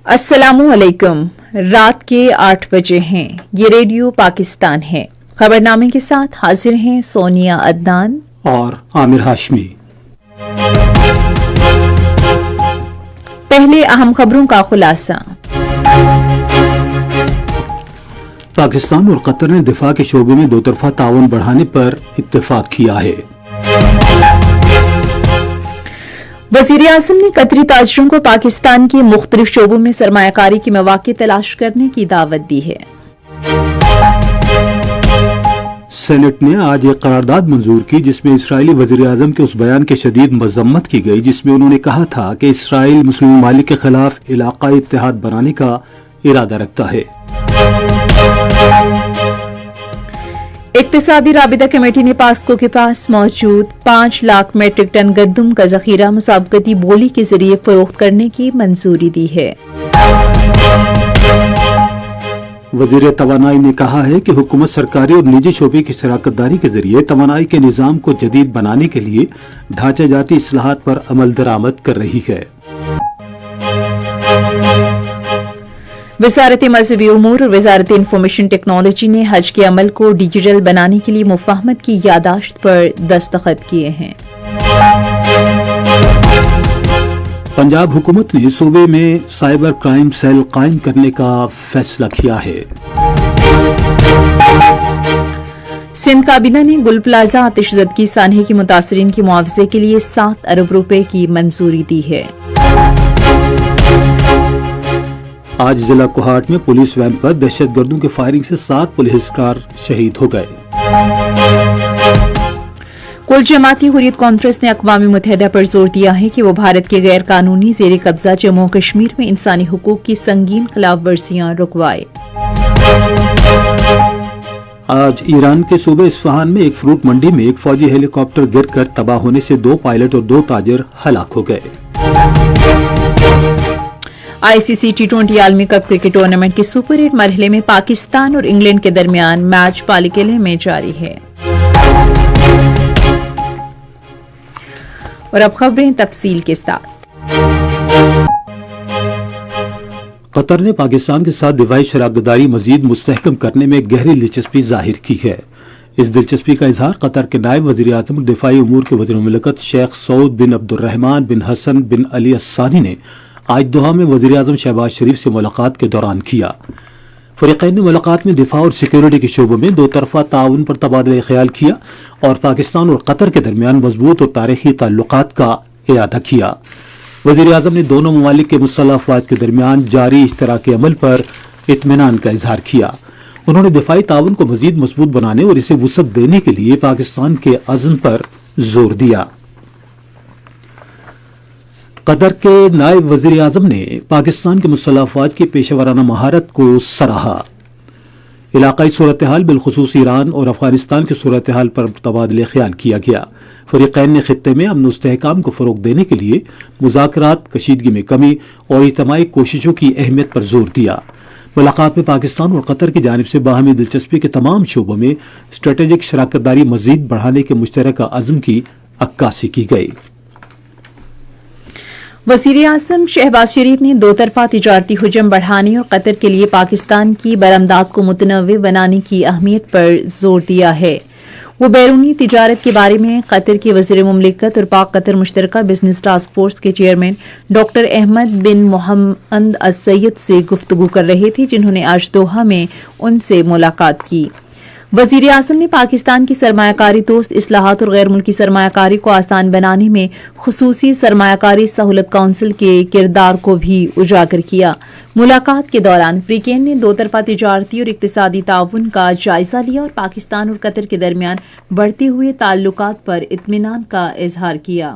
السلام علیکم۔ رات کے 8 بجے ہیں۔ یہ ریڈیو پاکستان ہے۔ خبرنامے کے ساتھ حاضر ہیں سونیا عدنان اور عامر ہاشمی۔ پہلے اہم خبروں کا خلاصہ۔ پاکستان اور قطر نے دفاع کے شعبے میں دو طرفہ تعاون بڑھانے پر اتفاق کیا ہے۔ وزیر اعظم نے قطری تاجروں کو پاکستان کے مختلف شعبوں میں سرمایہ کاری کے مواقع تلاش کرنے کی دعوت دی ہے۔ سینٹ نے آج ایک قرارداد منظور کی جس میں اسرائیلی وزیر اعظم کے اس بیان کی شدید مذمت کی گئی جس میں انہوں نے کہا تھا کہ اسرائیل مسلم ممالک کے خلاف علاقائی اتحاد بنانے کا ارادہ رکھتا ہے۔ اقتصادی رابطہ کمیٹی نے پاسکو کے پاس موجود 5 لاکھ میٹرک ٹن گندم کا ذخیرہ مسابقتی بولی کے ذریعے فروخت کرنے کی منظوری دی ہے۔ وزیر توانائی نے کہا ہے کہ حکومت سرکاری اور نجی شعبے کی شراکت داری کے ذریعے توانائی کے نظام کو جدید بنانے کے لیے ڈھانچہ جاتی اصلاحات پر عمل درآمد کر رہی ہے۔ وزارت مذہبی امور اور وزارت انفارمیشن ٹیکنالوجی نے حج کے عمل کو ڈیجیٹل بنانے کے لیے مفاہمت کی یادداشت پر دستخط کیے ہیں۔ پنجاب حکومت نے صوبے میں سائبر کرائم سیل قائم کرنے کا فیصلہ کیا ہے۔ سندھ کابینہ نے گل پلازہ آتش زدگی سانحے کی متاثرین کے معاوضے کے لیے 7 ارب روپے کی منظوری دی ہے۔ آج ضلع کوہاٹ میں پولیس وین پر دہشت گردوں کے فائرنگ سے 7 پولیسکار شہید ہو گئے۔ کل جماعتی حریت کانفرنس نے اقوام متحدہ پر زور دیا ہے کہ وہ بھارت کے غیر قانونی زیر قبضہ جموں کشمیر میں انسانی حقوق کی سنگین خلاف ورزیاں رکوائے۔ آج ایران کے صوبے اصفہان میں ایک فروٹ منڈی میں ایک فوجی ہیلی کاپٹر گر کر تباہ ہونے سے 2 پائلٹ اور 2 تاجر ہلاک ہو گئے۔ آئی سی سی T20 عالمی کپ کرکٹ ٹورنامنٹ کے سپر 8 مرحلے میں پاکستان اور انگلینڈ کے درمیان میچ پالیکلے میں جاری ہے۔ اور اب خبریں تفصیل کے ساتھ۔ قطر نے پاکستان کے ساتھ دفاعی شراکت داری مزید مستحکم کرنے میں گہری دلچسپی ظاہر کی ہے۔ اس دلچسپی کا اظہار قطر کے نائب وزیر اعظم اور دفاعی امور کے وزیر مملکت شیخ سعود بن عبد الرحمن بن حسن بن علی الثانی نے آج دوحہ میں وزیر اعظم شہباز شریف سے ملاقات کے دوران کیا۔ فریقین نے ملاقات میں دفاع اور سیکیورٹی کے شعبوں میں دو طرفہ تعاون پر تبادلہ خیال کیا اور پاکستان اور قطر کے درمیان مضبوط اور تاریخی تعلقات کا اعادہ کیا۔ وزیر اعظم نے دونوں ممالک کے مسلح افواج کے درمیان جاری اشتراکی عمل پر اطمینان کا اظہار کیا۔ انہوں نے دفاعی تعاون کو مزید مضبوط بنانے اور اسے وسعت دینے کے لیے پاکستان کے عزم پر زور دیا۔ قطر کے نائب وزیر اعظم نے پاکستان کے مسلح افواج کی پیشہ ورانہ مہارت کو سراہا۔ علاقائی صورتحال بالخصوص ایران اور افغانستان کی صورتحال پر تبادلہ خیال کیا گیا۔ فریقین نے خطے میں امن و استحکام کو فروغ دینے کے لیے مذاکرات، کشیدگی میں کمی اور اجتماعی کوششوں کی اہمیت پر زور دیا۔ ملاقات میں پاکستان اور قطر کی جانب سے باہمی دلچسپی کے تمام شعبوں میں اسٹریٹجک شراکت داری مزید بڑھانے کے مشترکہ عزم کی عکاسی کی گئی۔ وزیر اعظم شہباز شریف نے دو طرفہ تجارتی حجم بڑھانے اور قطر کے لیے پاکستان کی برآمدات کو متنوع بنانے کی اہمیت پر زور دیا ہے۔ وہ بیرونی تجارت کے بارے میں قطر کے وزیر مملکت اور پاک قطر مشترکہ بزنس ٹاسک فورس کے چیئرمین ڈاکٹر احمد بن محمد السید سے گفتگو کر رہے تھے، جنہوں نے آج دوحہ میں ان سے ملاقات کی۔ وزیر اعظم نے پاکستان کی سرمایہ کاری دوست اصلاحات اور غیر ملکی سرمایہ کاری کو آسان بنانے میں خصوصی سرمایہ کاری سہولت کونسل کے کردار کو بھی اجاگر کیا۔ ملاقات کے دوران فریقین نے دو طرفہ تجارتی اور اقتصادی تعاون کا جائزہ لیا اور پاکستان اور قطر کے درمیان بڑھتے ہوئے تعلقات پر اطمینان کا اظہار کیا۔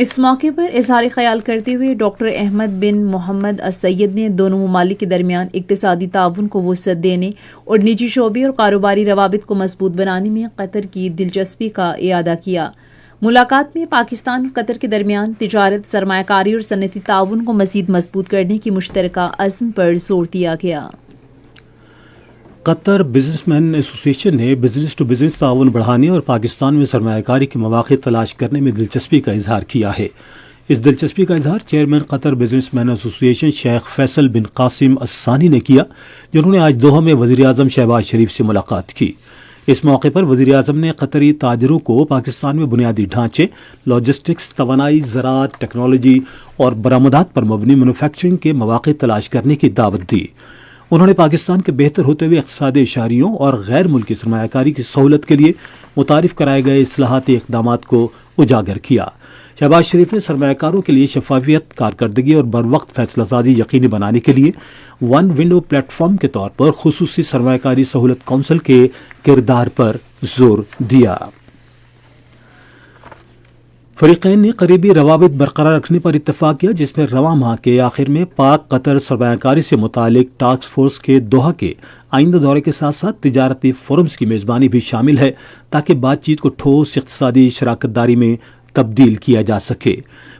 اس موقع پر اظہار خیال کرتے ہوئے ڈاکٹر احمد بن محمد السید نے دونوں ممالک کے درمیان اقتصادی تعاون کو وسعت دینے اور نجی شعبے اور کاروباری روابط کو مضبوط بنانے میں قطر کی دلچسپی کا اعادہ کیا۔ ملاقات میں پاکستان اور قطر کے درمیان تجارت، سرمایہ کاری اور صنعتی تعاون کو مزید مضبوط کرنے کی مشترکہ عزم پر زور دیا گیا۔ قطر بزنس مین ایسوسی ایشن نے بزنس ٹو بزنس تعاون بڑھانے اور پاکستان میں سرمایہ کاری کے مواقع تلاش کرنے میں دلچسپی کا اظہار کیا ہے۔ اس دلچسپی کا اظہار چیئرمین قطر بزنس مین ایسوسی ایشن شیخ فیصل بن قاسم الثانی نے کیا، جنہوں نے آج دوحہ میں وزیر اعظم شہباز شریف سے ملاقات کی۔ اس موقع پر وزیر اعظم نے قطری تاجروں کو پاکستان میں بنیادی ڈھانچے، لاجسٹکس، توانائی، زراعت، ٹیکنالوجی اور برآمدات پر مبنی مینوفیکچرنگ کے مواقع تلاش کرنے کی دعوت دی۔ انہوں نے پاکستان کے بہتر ہوتے ہوئے اقتصادی اشاریوں اور غیر ملکی سرمایہ کاری کی سہولت کے لیے متعارف کرائے گئے اصلاحاتی اقدامات کو اجاگر کیا۔ شہباز شریف نے سرمایہ کاروں کے لیے شفافیت، کارکردگی اور بروقت فیصلہ سازی یقینی بنانے کے لیے ون ونڈو پلیٹ فارم کے طور پر خصوصی سرمایہ کاری سہولت کونسل کے کردار پر زور دیا۔ فریقین نے قریبی روابط برقرار رکھنے پر اتفاق کیا، جس میں رواں ماہ کے آخر میں پاک قطر سرمایہ کاری سے متعلق ٹاسک فورس کے دوحہ کے آئندہ دورے کے ساتھ ساتھ تجارتی فورمز کی میزبانی بھی شامل ہے، تاکہ بات چیت کو ٹھوس اقتصادی شراکت داری میں تبدیل کیا جا سکے۔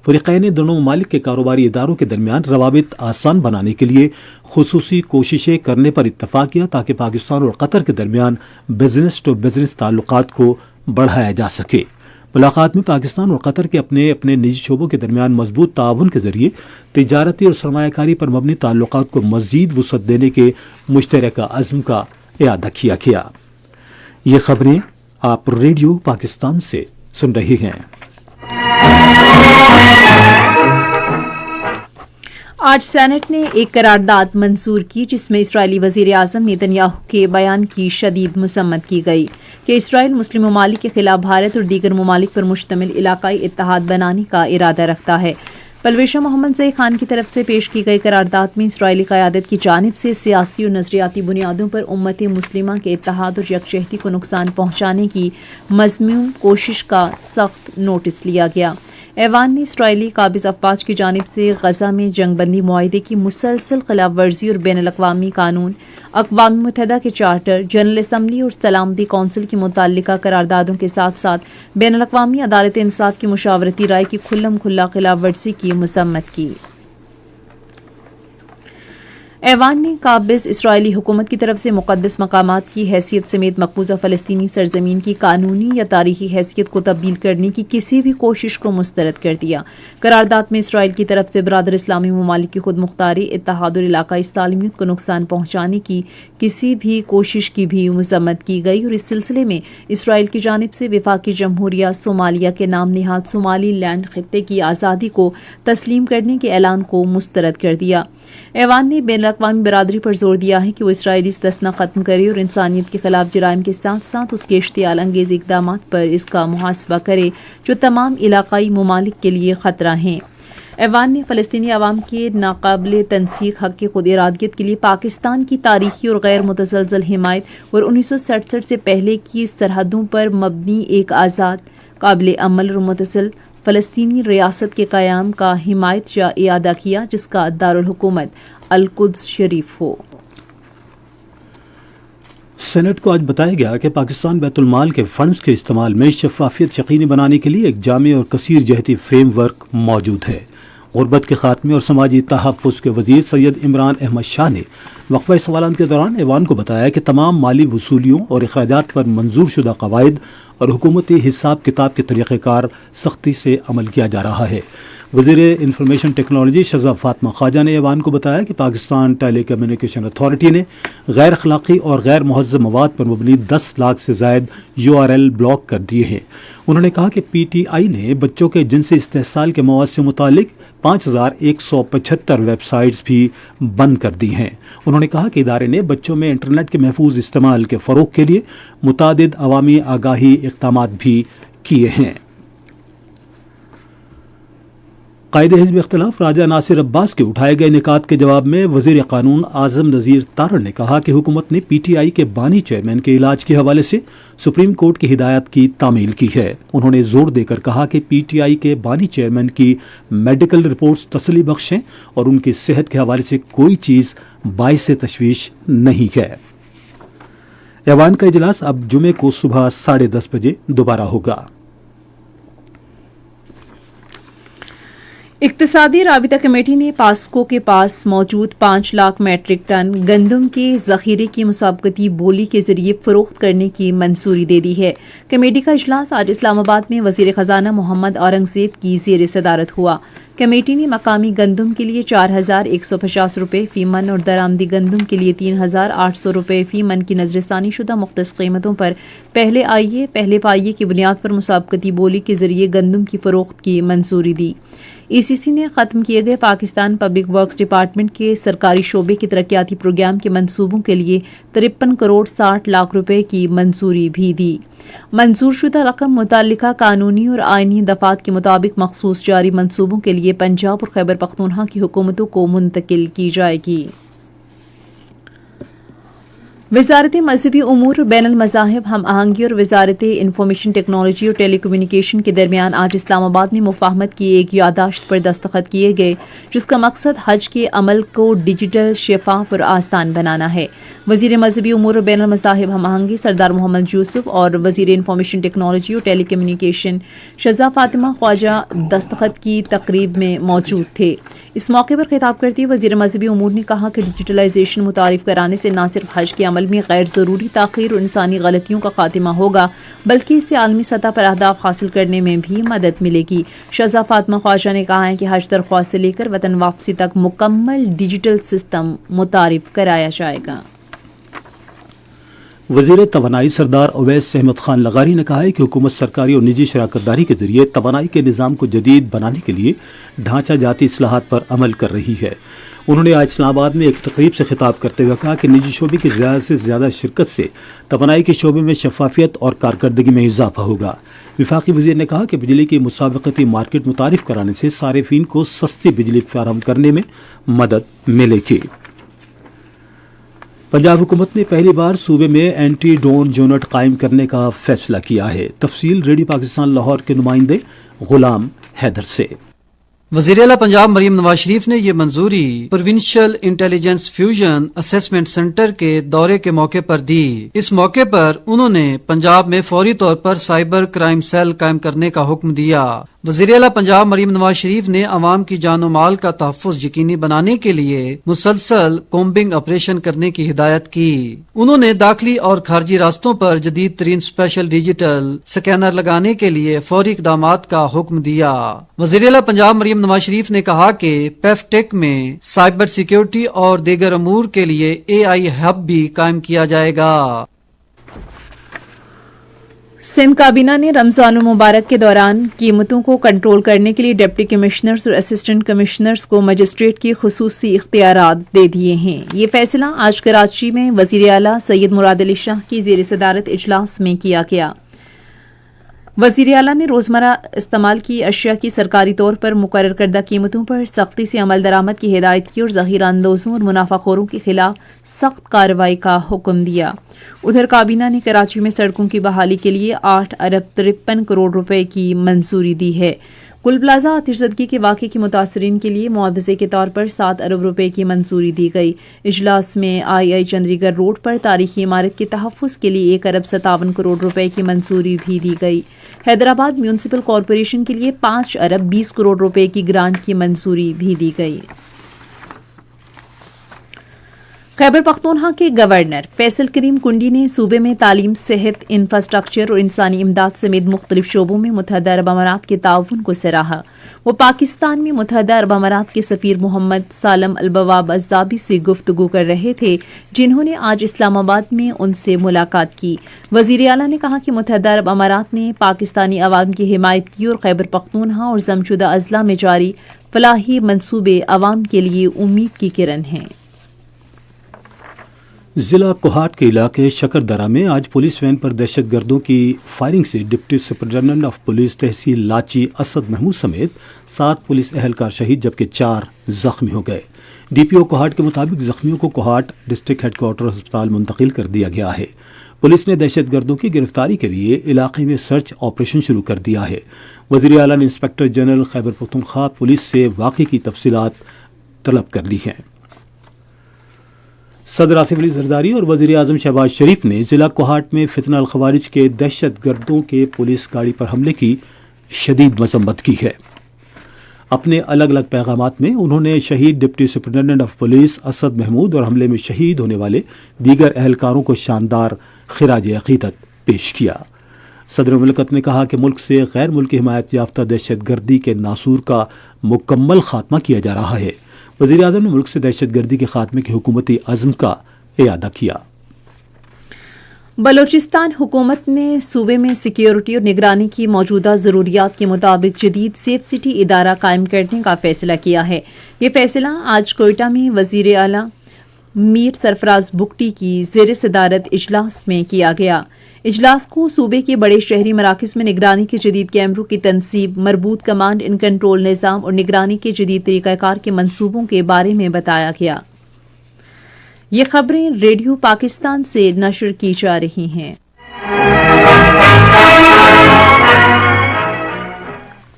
فریقین نے دونوں ممالک کے کاروباری اداروں کے درمیان روابط آسان بنانے کے لیے خصوصی کوششیں کرنے پر اتفاق کیا، تاکہ پاکستان اور قطر کے درمیان بزنس ٹو بزنس تعلقات کو بڑھایا جا سکے۔ ملاقات میں پاکستان اور قطر کے اپنے نجی شعبوں کے درمیان مضبوط تعاون کے ذریعے تجارتی اور سرمایہ کاری پر مبنی تعلقات کو مزید وسعت دینے کے مشترکہ عزم کا اعادہ کیا گیا۔ یہ خبریں آپ ریڈیو پاکستان سے سن رہی ہیں۔ آج سینٹ نے ایک قرارداد منظور کی، جس میں اسرائیلی وزیر اعظم نیتن یاہو کے بیان کی شدید مذمت کی گئی کہ اسرائیل مسلم ممالک کے خلاف بھارت اور دیگر ممالک پر مشتمل علاقائی اتحاد بنانے کا ارادہ رکھتا ہے۔ پلویشا محمد زئی خان کی طرف سے پیش کی گئی قرارداد میں اسرائیلی قیادت کی جانب سے سیاسی اور نظریاتی بنیادوں پر امت مسلمہ کے اتحاد اور یکجہتی کو نقصان پہنچانے کی مذموم کوشش کا سخت نوٹس لیا گیا۔ ایوان نے اسرائیلی قابض افواج کی جانب سے غزہ میں جنگ بندی معاہدے کی مسلسل خلاف ورزی اور بین الاقوامی قانون، اقوام متحدہ کے چارٹر، جنرل اسمبلی اور سلامتی کونسل کی متعلقہ قراردادوں کے ساتھ ساتھ بین الاقوامی عدالت انصاف کی مشاورتی رائے کی کھلم کھلا خلاف ورزی کی مذمت کی۔ ایوان نے قابض اسرائیلی حکومت کی طرف سے مقدس مقامات کی حیثیت سمیت مقبوضہ فلسطینی سرزمین کی قانونی یا تاریخی حیثیت کو تبدیل کرنے کی کسی بھی کوشش کو مسترد کر دیا۔ قرارداد میں اسرائیل کی طرف سے برادر اسلامی ممالک کی خود مختاری، اتحاد اور علاقائی سالمیت کو نقصان پہنچانے کی کسی بھی کوشش کی بھی مذمت کی گئی، اور اس سلسلے میں اسرائیل کی جانب سے وفاقی جمہوریہ صومالیہ کے نام نہاد صومالی لینڈ خطے کی آزادی کو تسلیم کرنے کے اعلان کو مسترد کر دیا۔ ایوان نے بین الاقوامی برادری پر زور دیا ہے کہ وہ اسرائیلی استثنا ختم کرے اور انسانیت کے خلاف جرائم کے ساتھ ساتھ اس کے اشتعال انگیز اقدامات پر اس کا محاسبہ کرے جو تمام علاقائی ممالک کے لیے خطرہ ہیں۔ ایوان نے فلسطینی عوام کے ناقابل تنسیق حق کی خود ارادیت کے لیے پاکستان کی تاریخی اور غیر متزلزل حمایت اور 1967 سے پہلے کی سرحدوں پر مبنی ایک آزاد، قابل عمل اور متصل فلسطینی ریاست کے قیام کا حمایت یا اعادہ کیا، جس کا دارالحکومت القدس شریف ہو۔ سینٹ کو آج بتایا گیا کہ پاکستان بیت المال کے فنڈز کے استعمال میں شفافیت یقینی بنانے کے لیے ایک جامع اور کثیر جہتی فریم ورک موجود ہے۔ غربت کے خاتمے اور سماجی تحفظ کے وزیر سید عمران احمد شاہ نے وقفہ سوالات کے دوران ایوان کو بتایا کہ تمام مالی وصولیوں اور اخراجات پر منظور شدہ قواعد اور حکومتی حساب کتاب کے طریقہ کار سختی سے عمل کیا جا رہا ہے۔ وزیر انفارمیشن ٹیکنالوجی شہزاد فاطمہ خواجہ نے ایوان کو بتایا کہ پاکستان ٹیلی کمیونیکیشن اتھارٹی نے غیر اخلاقی اور غیر مہذب مواد پر مبنی 10 لاکھ سے زائد URL بلاک کر دیے ہیں۔ انہوں نے کہا کہ PTI نے بچوں کے جنسی استحصال کے مواد سے متعلق 5175 ویب سائٹس بھی بند کر دی ہیں۔ انہوں نے کہا کہ ادارے نے بچوں میں انٹرنیٹ کے محفوظ استعمال کے فروغ کے لیے متعدد عوامی آگاہی اقدامات بھی کیے ہیں۔ قائد حزب اختلاف راجہ ناصر عباس کے اٹھائے گئے نکات کے جواب میں وزیر قانون اعظم نذیر تارڑ نے کہا کہ حکومت نے PTI کے بانی چیئرمین کے علاج کے حوالے سے سپریم کورٹ کی ہدایت کی تعمیل کی ہے۔ انہوں نے زور دے کر کہا کہ PTI کے بانی چیئرمین کی میڈیکل رپورٹس تسلی بخش ہیں اور ان کی صحت کے حوالے سے کوئی چیز باعث تشویش نہیں ہے۔ ایوان کا اجلاس اب جمعے کو صبح 10:30 بجے دوبارہ ہوگا۔ اقتصادی رابطہ کمیٹی نے پاسکو کے پاس موجود 5 لاکھ میٹرک ٹن گندم کے ذخیرے کی مسابقتی بولی کے ذریعے فروخت کرنے کی منظوری دے دی ہے۔ کمیٹی کا اجلاس آج اسلام آباد میں وزیر خزانہ محمد اورنگزیب کی زیر صدارت ہوا۔ کمیٹی نے مقامی گندم کے لیے 4,150 روپے فی من اور درآمدی گندم کے لیے 3,800 روپے فی من کی نظر ثانی شدہ مختص قیمتوں پر پہلے پائیے کی بنیاد پر مسابقتی بولی کے ذریعے گندم کی فروخت کی منظوری دی۔ ای سی سی نے ختم کیے گئے پاکستان پبلک ورکس ڈپارٹمنٹ کے سرکاری شعبے کے ترقیاتی پروگرام کے منصوبوں کے لیے 53 کروڑ 60 لاکھ روپے کی منظوری بھی دی۔ منظور شدہ رقم متعلقہ قانونی اور آئینی دفعات کے مطابق مخصوص جاری منصوبوں کے لیے پنجاب اور خیبر پختونخوا کی حکومتوں کو منتقل کی جائے گی۔ وزارت مذہبی امور اور بین المذاہب ہم آہنگی اور وزارت انفارمیشن ٹیکنالوجی اور ٹیلی کمیونیکیشن کے درمیان آج اسلام آباد میں مفاہمت کی ایک یادداشت پر دستخط کیے گئے، جس کا مقصد حج کے عمل کو ڈیجیٹل، شفاف اور آسان بنانا ہے۔ وزیر مذہبی امور اور بین المذاہب ہم آہنگی سردار محمد یوسف اور وزیر انفارمیشن ٹیکنالوجی اور ٹیلی کمیونیکیشن شہزاد فاطمہ خواجہ دستخط کی تقریب میں موجود تھے۔ اس موقع پر خطاب کرتے ہوئے وزیر مذہبی امور نے کہا کہ ڈیجیٹلائزیشن متعارف کرانے سے نہ صرف حج کے عمل میں غیر ضروری تاخیر اور انسانی غلطیوں کا خاتمہ ہوگا، بلکہ اس سے عالمی سطح پر اہداف حاصل کرنے میں بھی مدد ملے گی۔ شہزاد فاطمہ خواجہ نے کہا ہے کہ حج درخواست سے لے کر وطن واپسی تک مکمل ڈیجیٹل سسٹم متعارف کرایا جائے گا۔ وزیر توانائی سردار اویس احمد خان لغاری نے کہا ہے کہ حکومت سرکاری اور نجی شراکت داری کے ذریعے توانائی کے نظام کو جدید بنانے کے لیے ڈھانچہ جاتی اصلاحات پر عمل کر رہی ہے۔ انہوں نے آج اسلام آباد میں ایک تقریب سے خطاب کرتے ہوئے کہا کہ نجی شعبے کی زیادہ سے زیادہ شرکت سے توانائی کے شعبے میں شفافیت اور کارکردگی میں اضافہ ہوگا۔ وفاقی وزیر نے کہا کہ بجلی کی مسابقتی مارکیٹ متعارف کرانے سے صارفین کو سستی بجلی فراہم کرنے میں مدد ملے گی۔ پنجاب حکومت نے پہلی بار صوبے میں اینٹی ڈرون یونٹ قائم کرنے کا فیصلہ کیا ہے۔ تفصیل ریڈیو پاکستان لاہور کے نمائندے غلام حیدر سے۔ وزیر اعلیٰ پنجاب مریم نواز شریف نے یہ منظوری provincial intelligence fusion assessment centre کے دورے کے موقع پر دی۔ اس موقع پر انہوں نے پنجاب میں فوری طور پر سائبر کرائم سیل قائم کرنے کا حکم دیا۔ وزیر اعلیٰ پنجاب مریم نواز شریف نے عوام کی جان و مال کا تحفظ یقینی بنانے کے لیے مسلسل کومبنگ آپریشن کرنے کی ہدایت کی۔ انہوں نے داخلی اور خارجی راستوں پر جدید ترین اسپیشل ڈیجیٹل سکینر لگانے کے لیے فوری اقدامات کا حکم دیا۔ وزیر اعلیٰ پنجاب مریم نواز شریف نے کہا کہ پیف ٹیک میں سائبر سیکیورٹی اور دیگر امور کے لیے AI ہب بھی قائم کیا جائے گا۔ سندھ کابینہ نے رمضان المبارک کے دوران قیمتوں کو کنٹرول کرنے کے لیے ڈپٹی کمشنرز اور اسسٹنٹ کمشنرز کو مجسٹریٹ کی خصوصی اختیارات دے دیے ہیں۔ یہ فیصلہ آج کراچی میں وزیر اعلیٰ سید مراد علی شاہ کی زیر صدارت اجلاس میں کیا گیا۔ وزیر اعلیٰ نے روزمرہ استعمال کی اشیاء کی سرکاری طور پر مقرر کردہ قیمتوں پر سختی سے عمل درآمد کی ہدایت کی اور ذخیرہ اندوزوں اور منافع خوروں کے خلاف سخت کارروائی کا حکم دیا۔ ادھر کابینہ نے کراچی میں سڑکوں کی بحالی کے لیے 8 ارب 53 کروڑ روپے کی منظوری دی ہے۔ گل پلازہ آتش زدگی کے واقعے کے متاثرین کے لیے معاوضے کے طور پر 7 ارب روپے کی منظوری دی گئی۔ اجلاس میں آئی چندی گڑھ روڈ پر تاریخی عمارت کے تحفظ کے لیے 1 ارب 57 کروڑ روپے کی منظوری بھی دی گئی۔ حیدرآباد میونسپل کارپوریشن کے لیے 5 ارب 20 کروڑ روپے کی گرانٹ کی منظوری بھی دی گئی۔ خیبر پختونخوا کے گورنر فیصل کریم کنڈی نے صوبے میں تعلیم، صحت، انفراسٹرکچر اور انسانی امداد سمیت مختلف شعبوں میں متحدہ عرب امارات کے تعاون کو سراہا۔ وہ پاکستان میں متحدہ عرب امارات کے سفیر محمد سالم البواب الزابی سے گفتگو کر رہے تھے، جنہوں نے آج اسلام آباد میں ان سے ملاقات کی۔ وزیر اعلیٰ نے کہا کہ متحدہ عرب امارات نے پاکستانی عوام کی حمایت کی اور خیبر پختونخوا اور ضمشدہ اضلاع میں جاری فلاحی منصوبے عوام کے لیے امید کی کرن ہیں۔ ضلع کوہاٹ کے علاقے شکردرہ میں آج پولیس وین پر دہشت گردوں کی فائرنگ سے ڈپٹی سپرنٹنڈنٹ آف پولیس تحصیل لاچی اسد محمود سمیت 7 پولیس اہلکار شہید جبکہ 4 زخمی ہو گئے۔ ڈی پی او کوہاٹ کے مطابق زخمیوں کو کوہاٹ ڈسٹرکٹ ہیڈ کوارٹر ہسپتال منتقل کر دیا گیا ہے۔ پولیس نے دہشت گردوں کی گرفتاری کے لیے علاقے میں سرچ آپریشن شروع کر دیا ہے۔ وزیر اعلیٰ نے inspector general Khyber Pakhtunkhwa police سے واقعے کی تفصیلات طلب کر لی ہیں۔ صدر آصف علی زرداری اور وزیر اعظم شہباز شریف نے ضلع کوہاٹ میں فتنہ الخوارج کے دہشت گردوں کے پولیس گاڑی پر حملے کی شدید مذمت کی ہے۔ اپنے الگ الگ پیغامات میں انہوں نے شہید deputy superintendent of police Asad Mahmood اور حملے میں شہید ہونے والے دیگر اہلکاروں کو شاندار خراج عقیدت پیش کیا۔ صدر مملکت نے کہا کہ ملک سے غیر ملکی حمایت یافتہ دہشت گردی کے ناسور کا مکمل خاتمہ کیا جا رہا ہے۔ وزیر اعظم نے ملک سے دہشت گردی کے خاتمے کے حکومتی عزم کا اعادہ کیا۔ بلوچستان حکومت نے صوبے میں سیکیورٹی اور نگرانی کی موجودہ ضروریات کے مطابق جدید سیف سٹی ادارہ قائم کرنے کا فیصلہ کیا ہے۔ یہ فیصلہ آج کوئٹہ میں وزیر اعلیٰ میر سرفراز بگٹی کی زیر صدارت اجلاس میں کیا گیا۔ اجلاس کو صوبے کے بڑے شہری مراکز میں نگرانی کے جدید کیمروں کی تنصیب، مربوط کمانڈ ان کنٹرول نظام اور نگرانی کے جدید طریقہ کار کے منصوبوں کے بارے میں بتایا گیا۔ یہ خبریں ریڈیو پاکستان سے نشر کی جا رہی ہیں۔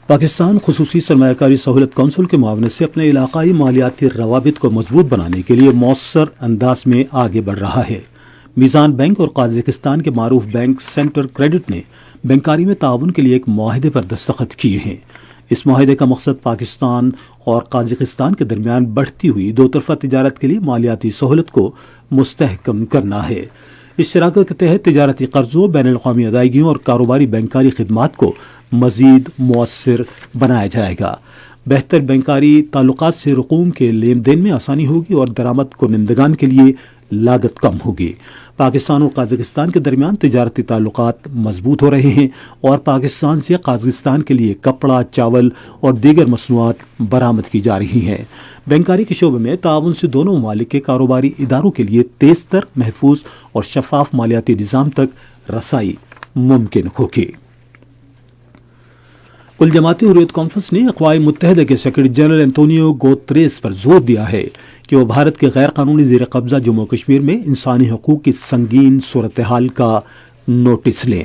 پاکستان خصوصی سرمایہ کاری سہولت کونسل کے معاونت سے اپنے علاقائی مالیاتی روابط کو مضبوط بنانے کے لیے مؤثر انداز میں آگے بڑھ رہا ہے۔ میزان بینک اور قازقستان کے معروف بینک سینٹر کریڈٹ نے بینکاری میں تعاون کے لیے ایک معاہدے پر دستخط کیے ہیں۔ اس معاہدے کا مقصد پاکستان اور قازقستان کے درمیان بڑھتی ہوئی دو طرفہ تجارت کے لیے مالیاتی سہولت کو مستحکم کرنا ہے۔ اس شراکت کے تحت تجارتی قرضوں، بین الاقوامی ادائیگیوں اور کاروباری بینکاری خدمات کو مزید مؤثر بنایا جائے گا۔ بہتر بینکاری تعلقات سے رقوم کے لین دین میں آسانی ہوگی اور درآمد کنندگان کے لیے لاگت کم ہوگی۔ پاکستان اور قازقستان کے درمیان تجارتی تعلقات مضبوط ہو رہے ہیں اور پاکستان سے قازقستان کے لیے کپڑا، چاول اور دیگر مصنوعات برآمد کی جا رہی ہیں۔ بینکاری کے شعبے میں تعاون سے دونوں ممالک کے کاروباری اداروں کے لیے تیز تر، محفوظ اور شفاف مالیاتی نظام تک رسائی ممکن ہوگی۔ کل جماعتی حریت کانفرنس نے اقوام متحدہ کے سیکرٹری جنرل انتونیو گوتریس پر زور دیا ہے کہ وہ بھارت کے غیر قانونی زیر قبضہ جموں کشمیر میں انسانی حقوق کی سنگین صورتحال کا نوٹس لیں۔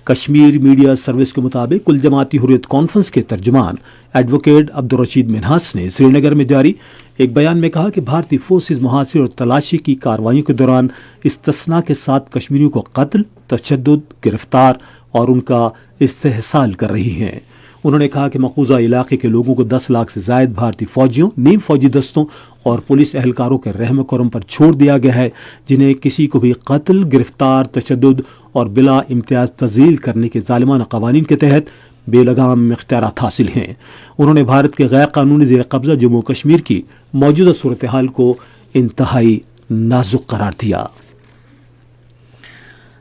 کشمیر میڈیا سروس کے مطابق کل جماعتی حریت کانفرنس کے ترجمان ایڈوکیٹ عبدالرشید منہاس نے سری نگر میں جاری ایک بیان میں کہا کہ بھارتی فورسز محاصرے اور تلاشی کی کارروائیوں کے دوران استثناء کے ساتھ کشمیریوں کو قتل، تشدد، گرفتار اور ان کا استحصال کر رہی ہیں۔ انہوں نے کہا کہ مقبوضہ علاقے کے لوگوں کو 10 لاکھ سے زائد بھارتی فوجیوں، نیم فوجی دستوں اور پولیس اہلکاروں کے رحم و کرم پر چھوڑ دیا گیا ہے، جنہیں کسی کو بھی قتل، گرفتار، تشدد اور بلا امتیاز تذلیل کرنے کے ظالمانہ قوانین کے تحت بے لگام اختیارات حاصل ہیں۔ انہوں نے بھارت کے غیر قانونی زیر قبضہ جموں کشمیر کی موجودہ صورتحال کو انتہائی نازک قرار دیا۔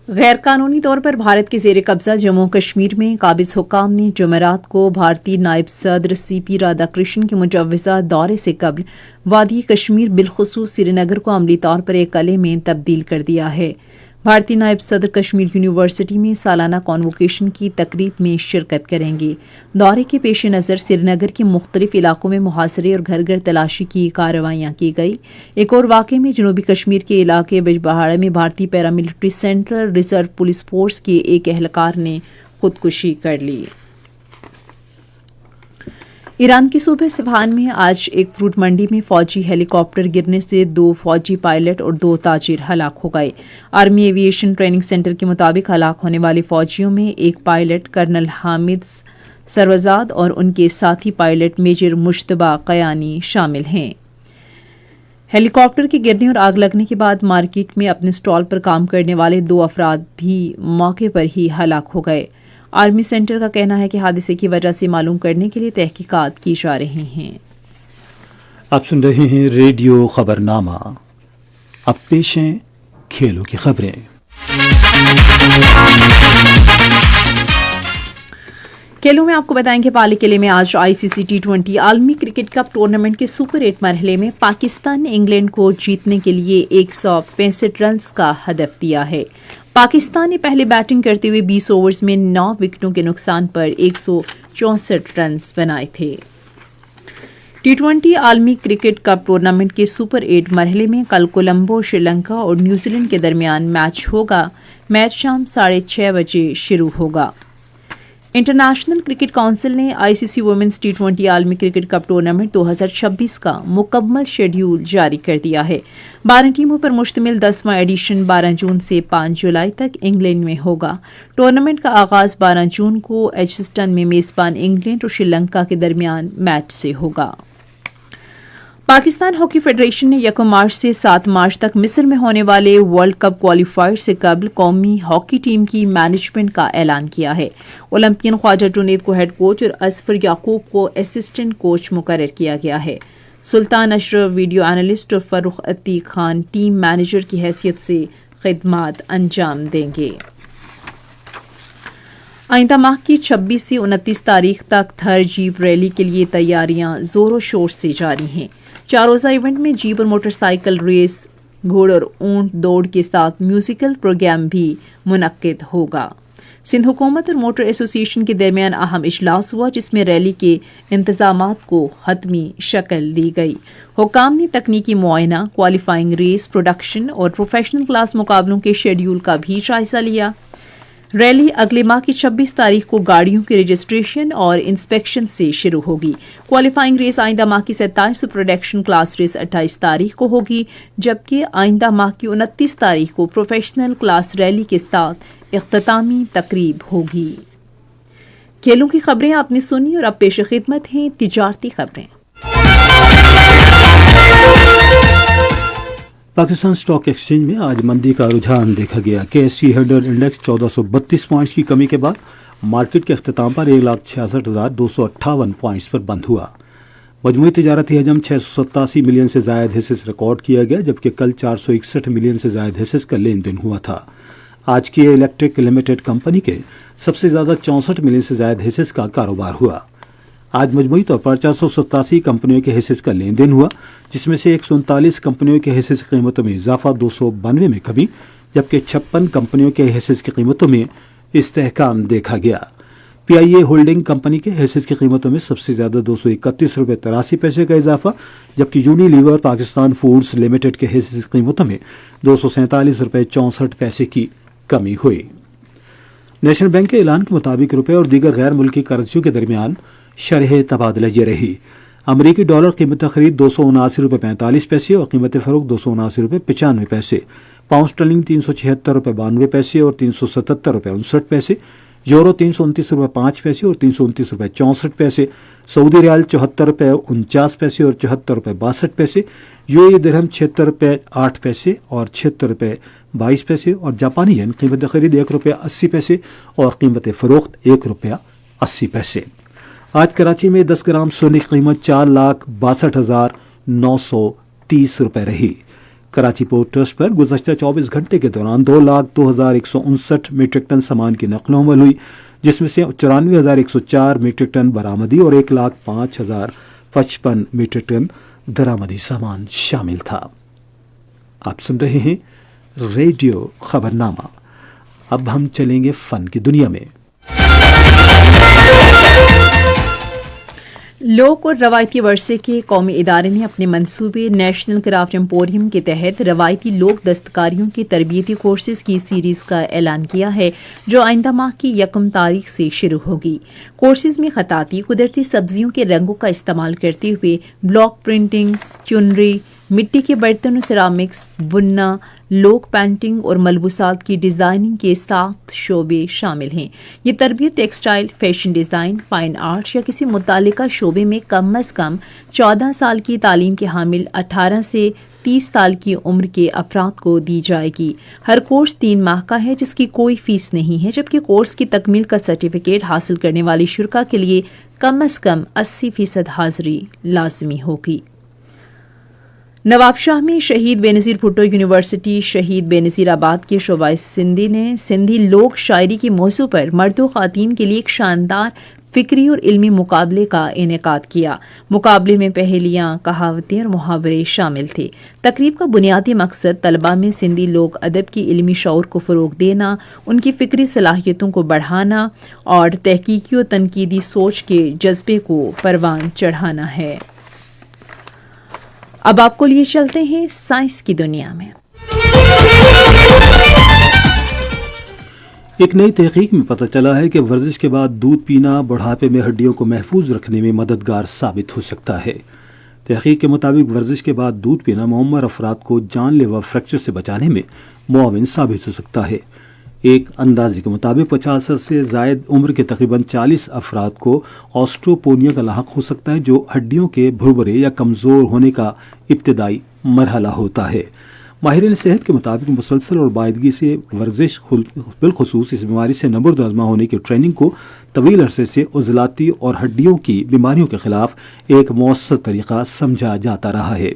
غیر قانونی طور پر بھارت کے زیر قبضہ جموں کشمیر میں قابض حکام نے جمعرات کو بھارتی نائب صدر سی پی رادھا کرشن کے مجوزہ دورے سے قبل وادی کشمیر بالخصوص سری نگر کو عملی طور پر ایک قلعے میں تبدیل کر دیا ہے۔ بھارتی نائب صدر کشمیر یونیورسٹی میں سالانہ کانووکیشن کی تقریب میں شرکت کریں گے۔ دورے کے پیش نظر سری نگر کے مختلف علاقوں میں محاصرے اور گھر گھر تلاشی کی کارروائیاں کی گئی۔ ایک اور واقعے میں جنوبی کشمیر کے علاقے بجبہاڑا میں بھارتی paramilitary central reserve police force کے ایک اہلکار نے خودکشی کر لی۔ ایران کے صوبے صفحان میں آج ایک فروٹ منڈی میں فوجی ہیلی کاپٹر گرنے سے 2 فوجی پائلٹ اور 2 تاجر ہلاک ہو گئے۔ آرمی ایویشن ٹریننگ سینٹر کے مطابق ہلاک ہونے والے فوجیوں میں ایک پائلٹ کرنل حامد سروزاد اور ان کے ساتھی پائلٹ میجر مشتبہ قیانی شامل ہیں۔ ہیلی کاپٹر کے گرنے اور آگ لگنے کے بعد مارکیٹ میں اپنے سٹال پر کام کرنے والے 2 افراد بھی موقع پر ہی ہلاک ہو گئے۔ آرمی سینٹر کا کہنا ہے کہ حادثے کی وجہ سے معلوم کرنے کے لیے تحقیقات کی جا رہی ہیں۔ آپ سن رہے ہیں ریڈیو خبرنامہ۔ اب پیش ہیں کھیلوں کی خبریں۔ کھیلوں میں آپ کو بتائیں کہ پالے قلعے میں آج آئی سی سی T20 عالمی کرکٹ کپ ٹورنامنٹ کے سپر 8 مرحلے میں پاکستان نے انگلینڈ کو جیتنے کے لیے 165 رنز کا ہدف دیا ہے۔ پاکستان نے پہلے بیٹنگ کرتے ہوئے 20 اوورز میں 9 وکٹوں کے نقصان پر 164 رنز بنائے تھے۔ T20 عالمی کرکٹ کپ ٹورنامنٹ کے سپر 8 مرحلے میں کل کولمبو، سری لنکا اور نیوزی لینڈ کے درمیان میچ ہوگا۔ میچ شام 6:30 بجے شروع ہوگا۔ انٹرنیشنل کرکٹ کونسل نے آئی سی سی وومنز T20 عالمی کرکٹ کپ ٹورنامنٹ 2026 کا مکمل شیڈیول جاری کر دیا ہے۔ 12 ٹیموں پر مشتمل 10واں ایڈیشن 12 جون سے 5 جولائی تک انگلینڈ میں ہوگا۔ ٹورنامنٹ کا آغاز 12 جون کو ایجسٹن میں میزبان انگلینڈ اور سری لنکا کے درمیان میچ سے ہوگا۔ پاکستان ہاکی فیڈریشن نے 1 مارچ سے 7 مارچ تک مصر میں ہونے والے ورلڈ کپ کوالیفائر سے قبل قومی ہاکی ٹیم کی مینجمنٹ کا اعلان کیا ہے۔ اولمپئن خواجہ جنید کو ہیڈ کوچ اور اظفر یعقوب کو اسسٹنٹ کوچ مقرر کیا گیا ہے۔ سلطان اشرف ویڈیو انالسٹ اور فروخ عتیق خان ٹیم مینیجر کی حیثیت سے خدمات انجام دیں گے۔ آئندہ ماہ کی 26 سے 29 تاریخ تک تھر جیپ ریلی کے لیے تیاریاں زور و شور سے جاری ہیں۔ 4 روزہ ایونٹ میں جیپ اور موٹر سائیکل ریس، گھوڑ اور اونٹ دوڑ کے ساتھ میوزیکل پروگرام بھی منعقد ہوگا۔ سندھ حکومت اور موٹر ایسوسی ایشن کے درمیان اہم اجلاس ہوا، جس میں ریلی کے انتظامات کو حتمی شکل دی گئی۔ حکام نے تکنیکی معائنہ، کوالیفائنگ ریس، پروڈکشن اور پروفیشنل کلاس مقابلوں کے شیڈیول کا بھی جائزہ لیا۔ ریلی اگلے ماہ کی 26 تاریخ کو گاڑیوں کی رجسٹریشن اور انسپیکشن سے شروع ہوگی۔ کوالیفائنگ ریس آئندہ ماہ کی 27 اور پروڈکشن کلاس ریس 28 تاریخ کو ہوگی، جبکہ آئندہ ماہ کی 29 تاریخ کو پروفیشنل کلاس ریلی کے ساتھ اختتامی تقریب ہوگی۔ کھیلوں کی خبریں آپ نے سنی اور اب پیش خدمت ہیں تجارتی خبریں۔ پاکستان اسٹاک ایکسچینج میں آج مندی کا رجحان دیکھا گیا۔ KSE 100 انڈیکس 1432 پوائنٹس کی کمی کے بعد مارکیٹ کے اختتام پر 1,66,258 پوائنٹس پر بند ہوا۔ مجموعی تجارتی حجم 687 ملین سے زائد حصص ریکارڈ کیا گیا، جبکہ کل 461 ملین سے زائد حصص کا لین دین ہوا تھا۔ آج کی الیکٹرک لمیٹڈ کمپنی کے سب سے زیادہ 64 ملین سے زائد حصص کا کاروبار ہوا۔ آج مجموعی طور پر 487 کمپنیوں کے حصص کا لین دین ہوا، جس میں سے 139 کمپنیوں کے حصص کی قیمتوں میں اضافہ، 292 میں کمی، جبکہ 56 کمپنیوں کے حصص کی قیمتوں میں استحکام دیکھا گیا۔ PIA ہولڈنگ کمپنی کے حصص کی قیمتوں میں سب سے زیادہ 231 روپے 83 پیسے کا اضافہ، جبکہ یونیلیور پاکستان فوڈز لمیٹڈ کے حصص کی قیمتوں میں 247 روپے 64 پیسے کی کمی ہوئی۔ نیشنل بینک کے اعلان کے مطابق روپے اور دیگر غیر ملکی کرنسیوں کے درمیان شرح تبادلہ یہ رہی۔ امریکی ڈالر قیمت خرید 279 روپے 45 پیسے اور قیمت فروخت 279 روپے 95 پیسے، پاؤنڈ اسٹرلنگ 376 روپے 92 پیسے اور 377 روپے 59 پیسے، یورو 329 روپے 5 پیسے اور 329 روپے 64 پیسے، سعودی ریال 74 روپے 49 پیسے اور 74 روپے 62 پیسے، UAE درہم 76 روپے 8 پیسے اور 76 روپے 22 پیسے اور جاپانی ین قیمت خرید 1 روپے 80 پیسے اور قیمت فروخت 1 روپے 80 پیسے۔ آج کراچی میں 10 گرام سونے کی قیمت 4,62,930 روپے رہی۔ کراچی پورٹ ٹرسٹ پر گزشتہ 24 گھنٹے کے دوران 2,02,159 میٹرک ٹن سامان کی نقل و حمل ہوئی، جس میں سے 94,104 میٹرک ٹن برآمدی اور 1,05,055 میٹرک ٹن درآمدی سامان شامل تھا۔ آپ سن رہے ہیں ریڈیو خبرنامہ۔ اب ہم چلیں گے فن کی دنیا میں۔ لوک اور روایتی ورثے کے قومی ادارے نے اپنے منصوبے نیشنل کرافٹ ایمپوریم کے تحت روایتی لوک دستکاریوں کے تربیتی کورسز کی سیریز کا اعلان کیا ہے، جو آئندہ ماہ کی 1 تاریخ سے شروع ہوگی۔ کورسز میں خطاطی، قدرتی سبزیوں کے رنگوں کا استعمال کرتے ہوئے بلاک پرنٹنگ، چنری، مٹی کے برتن اور سیرامکس، بننا، لوک پینٹنگ اور ملبوسات کی ڈیزائننگ کے 7 شعبے شامل ہیں۔ یہ تربیت textile, fashion design, fine art یا کسی متعلقہ شعبے میں کم از کم 14 سال کی تعلیم کے حامل 18 سے 30 سال کی عمر کے افراد کو دی جائے گی۔ ہر کورس 3 ماہ کا ہے، جس کی کوئی فیس نہیں ہے، جبکہ کورس کی تکمیل کا سرٹیفکیٹ حاصل کرنے والی شرکاء کے لیے کم از کم 80% حاضری لازمی ہوگی۔ نواب شاہ میں شہید بے نظیر بھٹو یونیورسٹی شہید بے نظیر آباد کے شعبہ سندھی نے سندھی لوک شاعری کے موضوع پر مرد و خواتین کے لیے ایک شاندار فکری اور علمی مقابلے کا انعقاد کیا۔ مقابلے میں پہیلیاں، کہاوتیں اور محاورے شامل تھے۔ تقریب کا بنیادی مقصد طلباء میں سندھی لوک ادب کی علمی شعور کو فروغ دینا، ان کی فکری صلاحیتوں کو بڑھانا اور تحقیقی و تنقیدی سوچ کے جذبے کو پروان چڑھانا ہے۔ اب آپ کو لیے چلتے ہیں سائنس کی دنیا میں۔ ایک نئی تحقیق میں پتہ چلا ہے کہ ورزش کے بعد دودھ پینا بڑھاپے میں ہڈیوں کو محفوظ رکھنے میں مددگار ثابت ہو سکتا ہے۔ تحقیق کے مطابق ورزش کے بعد دودھ پینا معمر افراد کو جان لیوا فریکچر سے بچانے میں معاون ثابت ہو سکتا ہے۔ ایک اندازے کے مطابق 50 سے زائد عمر کے تقریباً 40 افراد کو آسٹروپونیا کا لاحق ہو سکتا ہے، جو ہڈیوں کے بھربھرے یا کمزور ہونے کا ابتدائی مرحلہ ہوتا ہے۔ ماہرین صحت کے مطابق مسلسل اور باقاعدگی سے ورزش بالخصوص اس بیماری سے نبرد آزما ہونے کی ٹریننگ کو طویل عرصے سے عضلاتی اور ہڈیوں کی بیماریوں کے خلاف ایک مؤثر طریقہ سمجھا جاتا رہا ہے،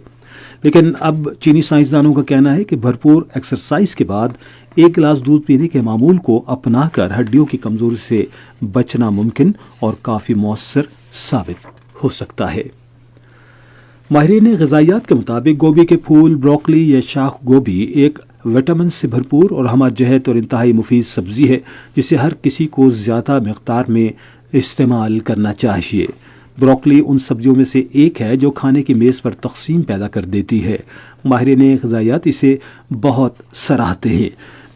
لیکن اب چینی سائنسدانوں کا کہنا ہے کہ بھرپور ایکسرسائز کے بعد ایک گلاس دودھ پینے کے معمول کو اپنا کر ہڈیوں کی کمزوری سے بچنا ممکن اور کافی مؤثر ثابت ہو سکتا ہے۔ ماہرین غذائیات کے مطابق گوبھی کے پھول، بروکلی یا شاخ گوبھی ایک وٹامن سے بھرپور اور ہمہ جہت اور انتہائی مفید سبزی ہے جسے ہر کسی کو زیادہ مقدار میں استعمال کرنا چاہیے۔ بروکلی ان سبزیوں میں سے ایک ہے جو کھانے کی میز پر تقسیم پیدا کر دیتی ہے۔ ماہرین غذائیات اسے بہت سراہتے ہیں۔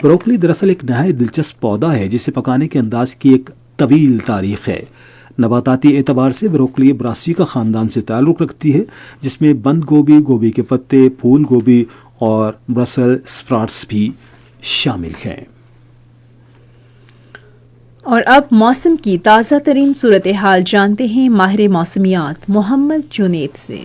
بروکلی دراصل ایک نہایت دلچسپ پودا ہے جسے پکانے کے انداز کی ایک طویل تاریخ ہے۔ نباتاتی اعتبار سے بروکلی براسی کا خاندان سے تعلق رکھتی ہے، جس میں بند گوبھی، گوبھی کے پتے، پھول گوبھی اور برسل سپراٹس بھی شامل ہیں۔ اور اب موسم کی تازہ ترین صورتحال جانتے ہیں ماہر موسمیات محمد جنید سے۔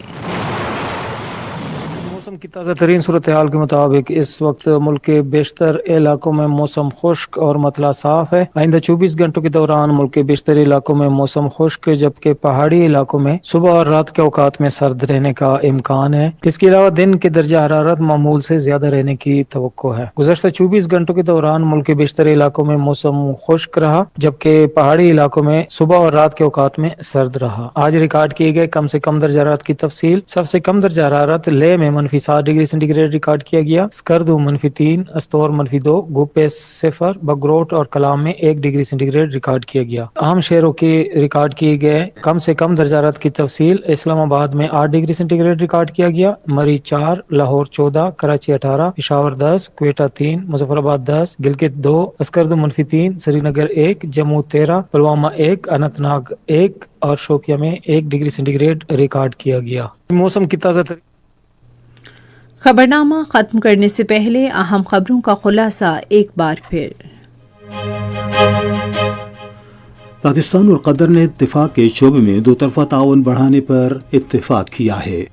موسم کی تازہ ترین صورتحال کے مطابق اس وقت ملک کے بیشتر علاقوں میں موسم خشک اور مطلع صاف ہے۔ آئندہ 24 گھنٹوں کے دوران ملک کے بیشتر علاقوں میں موسم خشک، جبکہ پہاڑی علاقوں میں صبح اور رات کے اوقات میں سرد رہنے کا امکان ہے۔ اس کے علاوہ دن کے درجہ حرارت معمول سے زیادہ رہنے کی توقع ہے۔ گزشتہ 24 گھنٹوں کے دوران ملک کے بیشتر علاقوں میں موسم خشک رہا، جبکہ پہاڑی علاقوں میں صبح اور رات کے اوقات میں سرد رہا۔ آج ریکارڈ کیے گئے کم سے کم درجہ حرارت کی تفصیل: سب سے کم درجہ حرارت لے میں -7 ڈگری سینٹی گریڈ ریکارڈ کیا گیا، اسکردو -3، استور -2، گوپے 0، بگروٹ اور کلام میں 1 ڈگری سینٹی گریڈ ریکارڈ کیا گیا۔ اہم شہروں کے ریکارڈ کیے گئے کم سے کم درجہ حرارت کی تفصیل: اسلام آباد میں 8 ڈگری سینٹی گریڈ ریکارڈ کیا گیا، مری 4، لاہور 14، کراچی 18، پشاور 10، کوئٹہ 3، مظفر آباد 10، گلگت 2، اسکردو -3، سری نگر 1، جموں 13، پلوامہ 1، اننت ناگ 1 اور شوپیاں میں 1 ڈگری سینٹی گریڈ ریکارڈ کیا گیا۔ موسم کی تازہ خبرنامہ ختم کرنے سے پہلے اہم خبروں کا خلاصہ ایک بار پھر۔ پاکستان اور قطر نے دفاع کے شعبے میں دو طرفہ تعاون بڑھانے پر اتفاق کیا ہے۔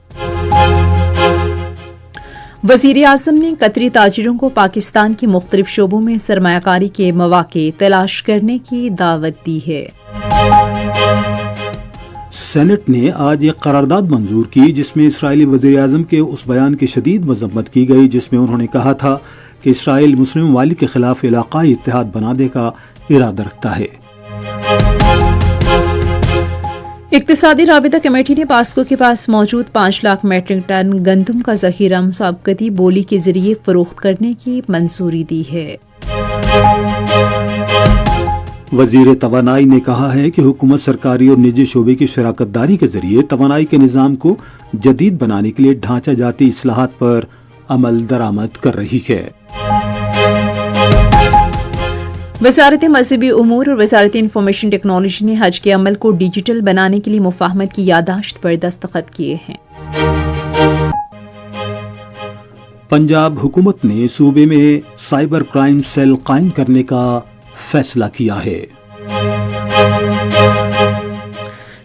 وزیر اعظم نے قطری تاجروں کو پاکستان کے مختلف شعبوں میں سرمایہ کاری کے مواقع تلاش کرنے کی دعوت دی ہے۔ سینٹ نے آج ایک قرارداد منظور کی جس میں اسرائیلی وزیر اعظم کے اس بیان کی شدید مذمت کی گئی جس میں انہوں نے کہا تھا کہ اسرائیل مسلم ممالک کے خلاف علاقائی اتحاد بنانے کا ارادہ رکھتا ہے۔ اقتصادی رابطہ کمیٹی نے پاسکو کے پاس موجود 5 لاکھ میٹرک ٹن گندم کا ذخیرہ مسابقتی بولی کے ذریعے فروخت کرنے کی منظوری دی ہے۔ وزیر توانائی نے کہا ہے کہ حکومت سرکاری اور نجی شعبے کی شراکت داری کے ذریعے توانائی کے نظام کو جدید بنانے کے لیے ڈھانچہ جاتی اصلاحات پر عمل درآمد کر رہی ہے۔ وزارت مذہبی امور اور وزارت انفارمیشن ٹیکنالوجی نے حج کے عمل کو ڈیجیٹل بنانے کے لیے مفاہمت کی یادداشت پر دستخط کیے ہیں۔ پنجاب حکومت نے صوبے میں سائبر کرائم سیل قائم کرنے کا فیصلہ کیا ہے۔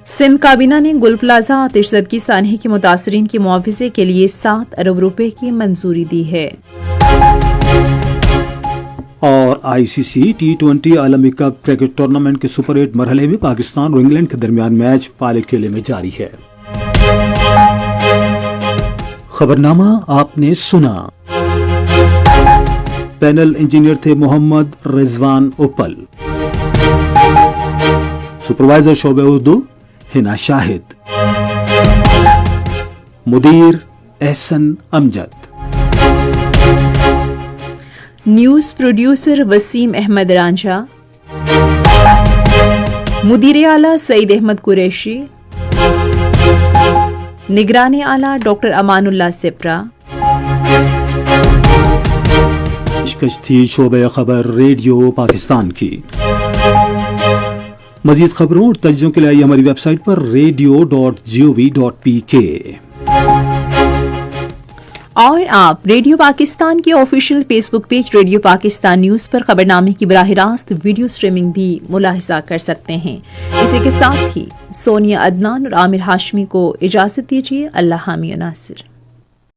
سندھ کابینہ نے گل پلازہ آتش زدگی سانحے کے متاثرین کے معاوضے کے لیے 7 ارب روپے کی منظوری دی ہے۔ اور ICC T20 عالمی کپ کرکٹ ٹورنامنٹ کے سپر 8 مرحلے میں پاکستان اور انگلینڈ کے درمیان میچ پالے کھیلے میں جاری ہے۔ خبرنامہ آپ نے سنا۔ پینل انجینئر تھے محمد رضوان اپل، سپروائزر شعبہ اردو ہنا شاہد، مدیر احسن امجد، نیوز پروڈیوسر وسیم احمد رانجھا، مدیر اعلیٰ سعید احمد قریشی، نگران اعلیٰ ڈاکٹر امان اللہ سپرا۔ تھی شعبہ خبر ریڈیو پاکستان کی۔ مزید خبروں اور تجزیوں کے لیے ہماری ویب سائٹ پر radio.gov.pk۔ اور آپ ریڈیو پاکستان کے آفیشیل فیس بک پیج ریڈیو پاکستان نیوز پر خبرنامے کی براہ راست ویڈیو سٹریمنگ بھی ملاحظہ کر سکتے ہیں۔ اسی کے ساتھ ہی سونیا عدنان اور عامر ہاشمی کو اجازت دیجیے۔ اللہ حامی و ناصر۔